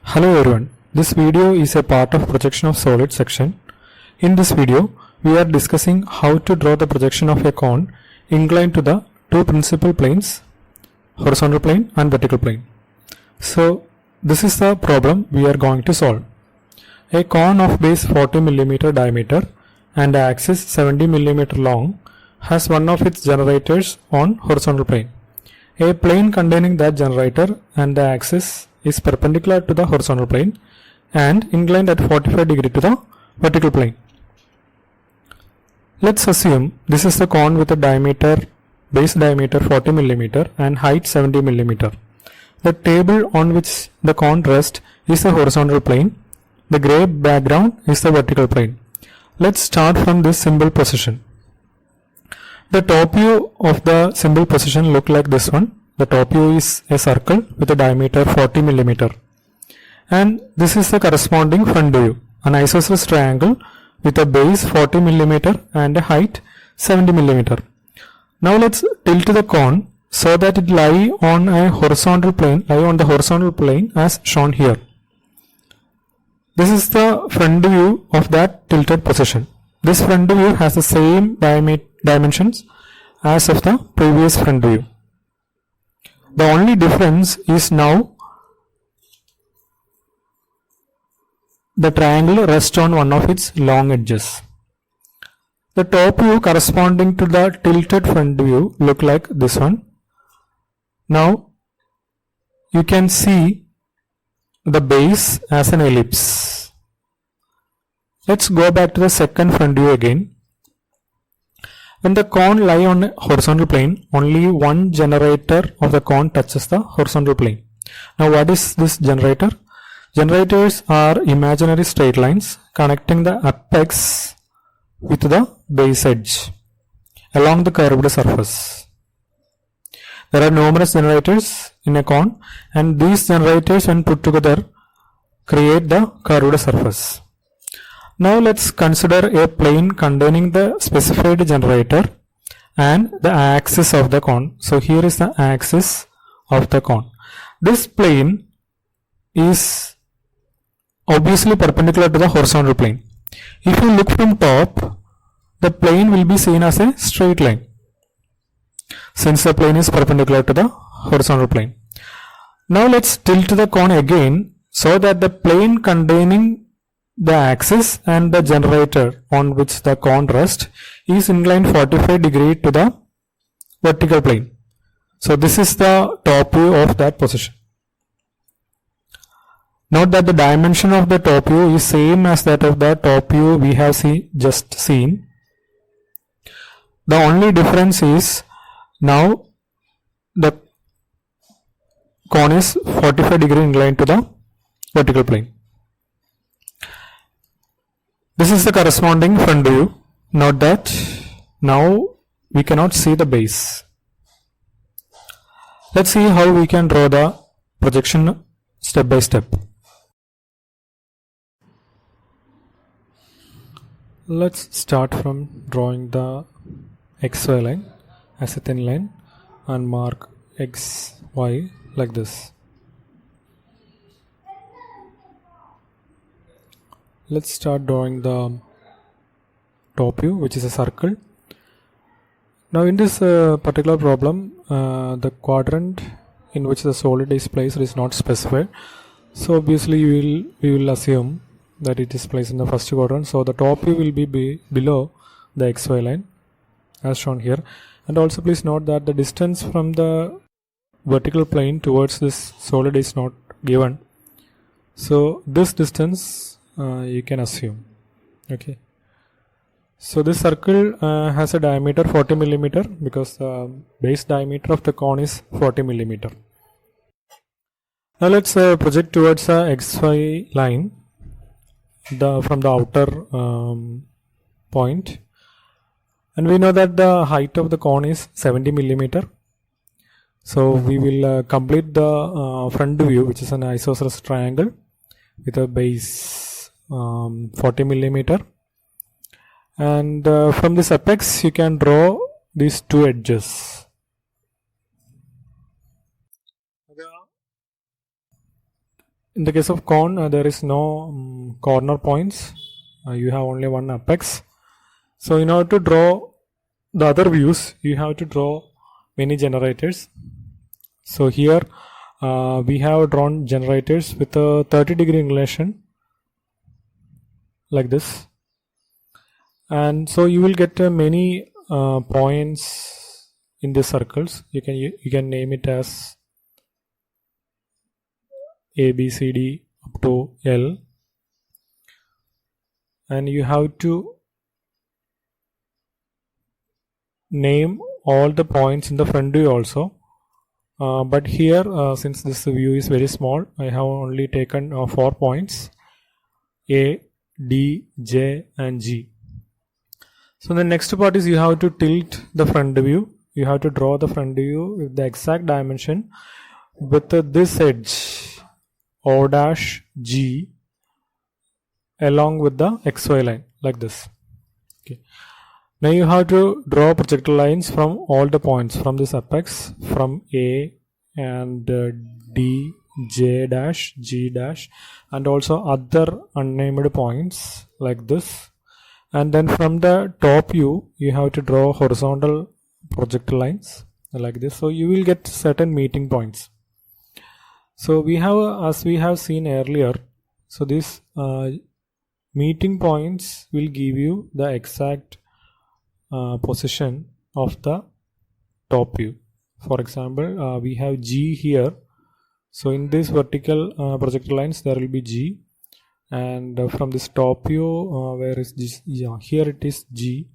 Hello everyone, this video is a part of projection of solid section. In this video, we are discussing how to draw the projection of a cone inclined to the two principal planes, horizontal plane and vertical plane. So, this is the problem we are going to solve. A cone of base 40 mm diameter and axis 70 mm long has one of its generators on horizontal plane. A plane containing that generator and the axis is perpendicular to the horizontal plane and inclined at 45 degree to the vertical plane. Let's assume this is the cone with a base diameter 40 mm and height 70 mm. The table on which the cone rests is the horizontal plane. The gray background is the vertical plane. Let's start from this symbol position. The top view of the symbol position look like this one. The top view is a circle with a diameter 40 mm. And this is the corresponding front view, an isosceles triangle with a base 40 mm and a height 70 mm. Now let's tilt the cone so that it lie on the horizontal plane as shown here. This is the front view of that tilted position. This front view has the same dimensions as of the previous front view. The only difference is now the triangle rests on one of its long edges. The top view corresponding to the tilted front view look like this one. Now you can see the base as an ellipse. Let's go back to the second front view again. When the cone lie on a horizontal plane, only one generator of the cone touches the horizontal plane. Now what is this generator? Generators are imaginary straight lines connecting the apex with the base edge along the curved surface. There are numerous generators in a cone, and these generators when put together create the curved surface. Now let's consider a plane containing the specified generator and the axis of the cone. So here is the axis of the cone. This plane is obviously perpendicular to the horizontal plane. If you look from top, the plane will be seen as a straight line, since the plane is perpendicular to the horizontal plane. Now let's tilt the cone again so that the plane containing the axis and the generator on which the cone rests is inclined 45 degree to the vertical plane. So this is the top view of that position. Note that the dimension of the top view is same as that of the top view we have just seen. The only difference is now the cone is 45 degree inclined to the vertical plane. This is the corresponding front view. Note that now we cannot see the base. Let's see how we can draw the projection step by step. Let's start from drawing the XY line as a thin line and mark XY like this. Let's start drawing the top view, which is a circle. Now in this particular problem, the quadrant in which the solid is placed is not specified. So obviously we will assume that it is placed in the first quadrant. So the top view will be below the XY line as shown here. And also please note that the distance from the vertical plane towards this solid is not given. So this distance you can assume. Okay. So this circle has a diameter 40 mm because the base diameter of the cone is 40 mm. Now let's project towards the XY line from the outer point, and we know that the height of the cone is 70 mm. So we will complete the front view, which is an isosceles triangle with a base 40 mm, and from this apex you can draw these two edges. In the case of cone, there is no corner points. You have only one apex. So in order to draw the other views, you have to draw many generators. So here we have drawn generators with a 30-degree inclination like this, and so you will get many points in the circles. You can name it as A, B, C, D up to L, and you have to name all the points in the front view also. But here since this view is very small, I have only taken 4 points: A, D, J and G. So the next part is you have to tilt the front view. You have to draw the front view with the exact dimension with this edge O dash G along with the XY line like this. Okay. Now you have to draw projectile lines from all the points from this apex, from A and D, J dash, G dash, and also other unnamed points like this. And then from the top view, you have to draw horizontal projectile lines like this. So you will get certain meeting points. So we have, as we have seen earlier, so these meeting points will give you the exact position of the top view. For example, we have G here. So in this vertical projectile lines, there will be G, and from this top view, where is this? Yeah, here it is G.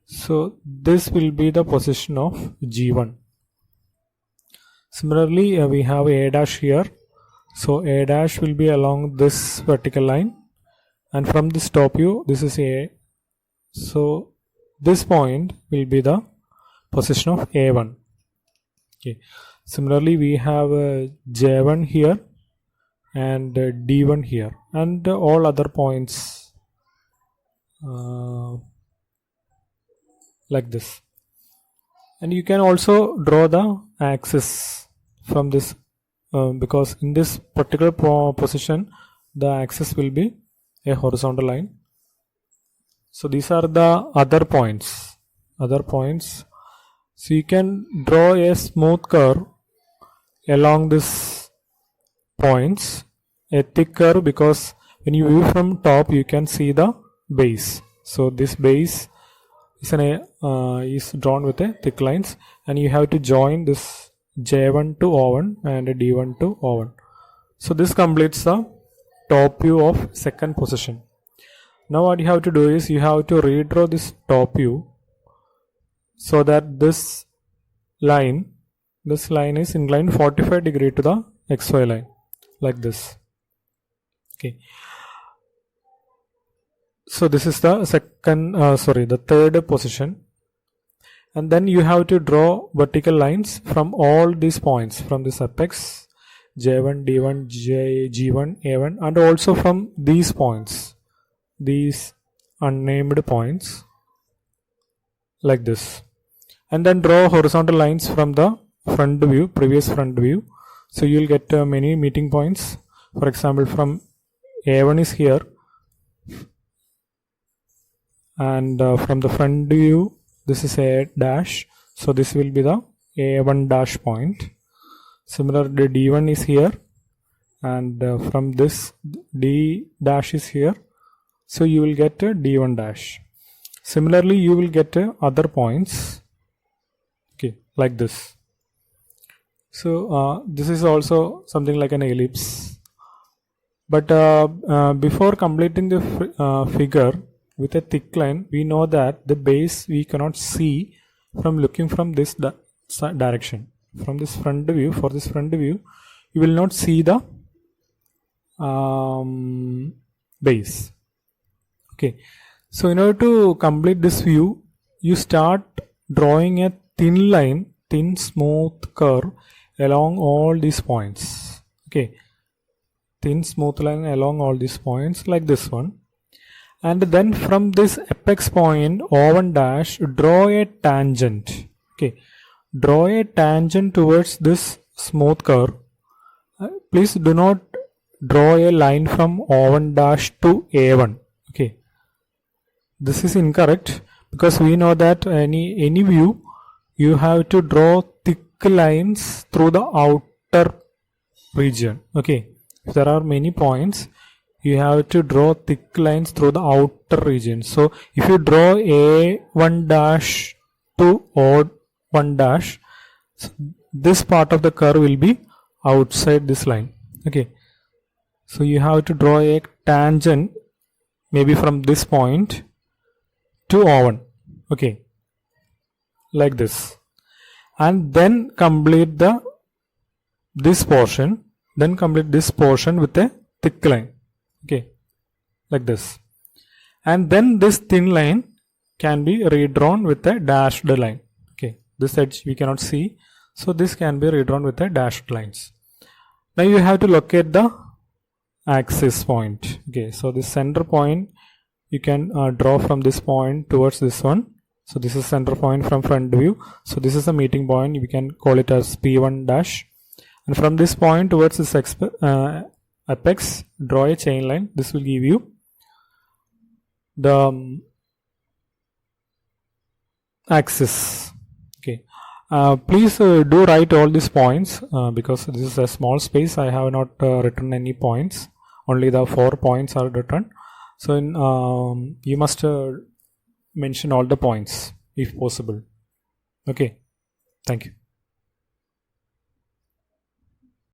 So this will be the position of G1. Similarly, we have A dash here. So A dash will be along this vertical line, and from this top view, this is A. So this point will be the position of A1. Okay. Similarly, we have J1 here and D1 here, and all other points like this. And you can also draw the axis from this because in this particular position the axis will be a horizontal line. So these are the other points. So you can draw a smooth curve along this points, a thick curve, because when you view from top you can see the base. So this base is drawn with a thick lines, and you have to join this J1 to O1 and D1 to O1. So this completes the top view of second position. Now what you have to do is you have to redraw this top view so that this line is inclined 45 degree to the XY line like this. Okay. So this is the the third position, and then you have to draw vertical lines from all these points, from this apex J1, D1, G1, A1, and also from these points, these unnamed points like this, and then draw horizontal lines from the front view, previous front view. So you will get many meeting points. For example, from A1 is here, and from the front view this is A dash, so this will be the A1 dash point. Similarly, D1 is here, and from this D dash is here, so you will get a D1 dash. Similarly, you will get other points, okay, like this. So this is also something like an ellipse. But before completing the figure with a thick line, we know that the base we cannot see from looking from this direction. From this front view, for this front view, you will not see the base. Okay. So in order to complete this view, you start drawing a thin line, thin smooth curve along all these points. Okay. Thin smooth line along all these points like this one. And then from this apex point O1 dash, draw a tangent. Okay. Draw a tangent towards this smooth curve. Please do not draw a line from O1 dash to A1. Okay, this is incorrect because we know that any view you have to draw thick lines through the outer region. Okay, if there are many points, you have to draw thick lines through the outer region. So if you draw A1 dash to O1 dash, this part of the curve will be outside this line. Okay, so you have to draw a tangent maybe from this point to O1. Okay, like this, and then complete this portion. Then complete this portion with a thick line. Okay, like this, and then this thin line can be redrawn with a dashed line. Okay, this edge we cannot see, so this can be redrawn with a dashed lines. Now you have to locate the axis point. Okay, so the center point you can draw from this point towards this one. So this is center point from front view. So this is a meeting point. We can call it as P1 dash, and from this point towards this apex, draw a chain line. This will give you the axis. Okay, please do write all these points because this is a small space. I have not written any points, only the 4 points are written. So you must mention all the points if possible. Okay, thank you.